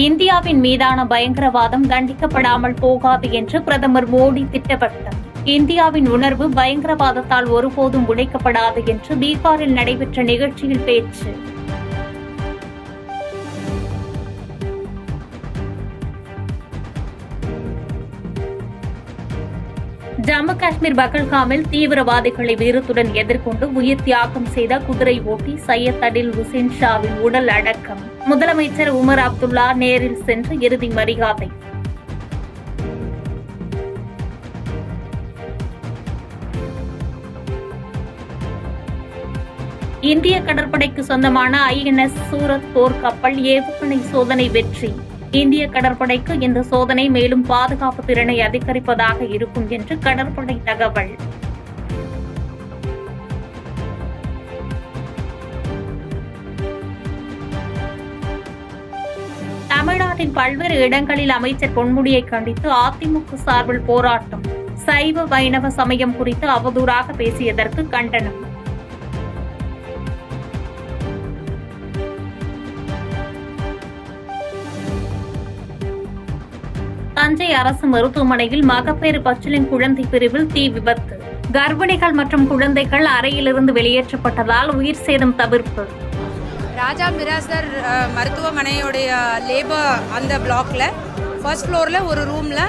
இந்தியாவின் மீதான பயங்கரவாதம் தண்டிக்கப்படாமல் போகாது என்று பிரதமர் மோடி திட்டவட்டம். இந்தியாவின் உணர்வு பயங்கரவாதத்தால் ஒருபோதும் உடைக்கப்படாது என்று பீகாரில் நடைபெற்ற நிகழ்ச்சியில் பேச்சு. ஜம்மு காஷ்மீர் பகல்காமில் தீவிரவாதிகளை வீரத்துடன் எதிர்கொண்டு உயிர் தியாகம் செய்த குதிரை ஓட்டி சையத் அடில் உசேன் ஷாவின் உடல் அடக்கம். முதலமைச்சர் உமர் அப்துல்லா நேரில் சென்று இறுதி மரியாதை. இந்திய கடற்படைக்கு சொந்தமான INS சூரத் போர்க்கப்பல் ஏவுகணை சோதனை வெற்றி. இந்திய கடற்படைக்கு இந்த சோதனை மேலும் பாதுகாப்பு திறனை அதிகரிப்பதாக இருக்கும் என்று கடற்படை தகவல். தமிழ்நாட்டின் பல்வேறு இடங்களில் அமைச்சர் பொன்முடியை கண்டித்து அதிமுக சார்பில் போராட்டம். சைவ வைணவ சமயம் குறித்து அவதூறாக பேசியதற்கு கண்டனம். தஞ்சை அரசு மருத்துவமனையில் மகப்பேறு பச்சிளம் குழந்தை பிரிவில் தீ விபத்து. கர்ப்பிணிகள் மற்றும் குழந்தைகள் அறையிலிருந்து வெளியேற்றப்பட்டதால் உயிர் சேதம் தவிர்ப்பு. ராஜா மிராசர் மருத்துவமனையுடைய லேபர் அந்த பிளாக்ல ஃபர்ஸ்ட் ஃப்ளோர்ல ஒரு ரூம்ல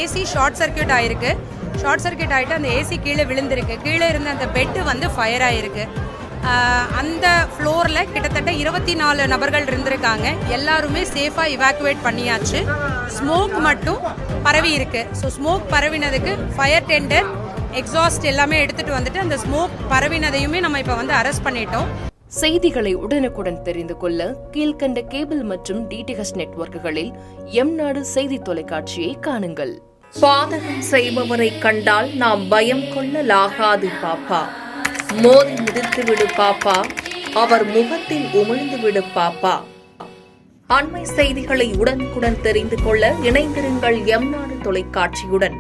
ஏசி ஷார்ட் சர்க்கியூட் ஆயிருக்கு. ஷார்ட் சர்க்கியூட் ஆகிட்டு அந்த ஏசி கீழே விழுந்திருக்கு. கீழே இருந்த அந்த பெட்டு வந்து ஃபயர் ஆயிருக்கு. அந்த ஃப்ளோரில் கிட்டத்தட்ட 24 நபர்கள் இருந்திருக்காங்க. எல்லாருமே சேஃபாக இவாக்குவேட் பண்ணியாச்சு. ஸ்மோக் மட்டும் பரவி இருக்கு. ஸோ ஸ்மோக் பரவினதுக்கு ஃபயர் டெண்டர், எக்ஸாஸ்ட் எல்லாமே எடுத்துகிட்டு வந்துட்டு அந்த ஸ்மோக் பரவினதையுமே நம்ம இப்போ வந்து அரெஸ்ட் பண்ணிட்டோம். செய்திகளை உடனுக்குடன் தெரிந்து கொள்ள கீழ்கண்ட கேபிள் மற்றும் DTH நெட்வொர்க்குகளில் எம்நாடு செய்தி தொலைக்காட்சியை காணுங்கள். பாதகம் செய்பவரை கண்டால் நாம் பயம் கொள்ளலாகாது பாப்பா. மோதி மிதித்து விடு பாப்பா, அவர் முகத்தில் உமிழ்ந்து விடு பாப்பா. அண்மை செய்திகளை உடனுக்குடன் தெரிந்து கொள்ள இணைந்திருங்கள் எம்நாடு தொலைக்காட்சியுடன்.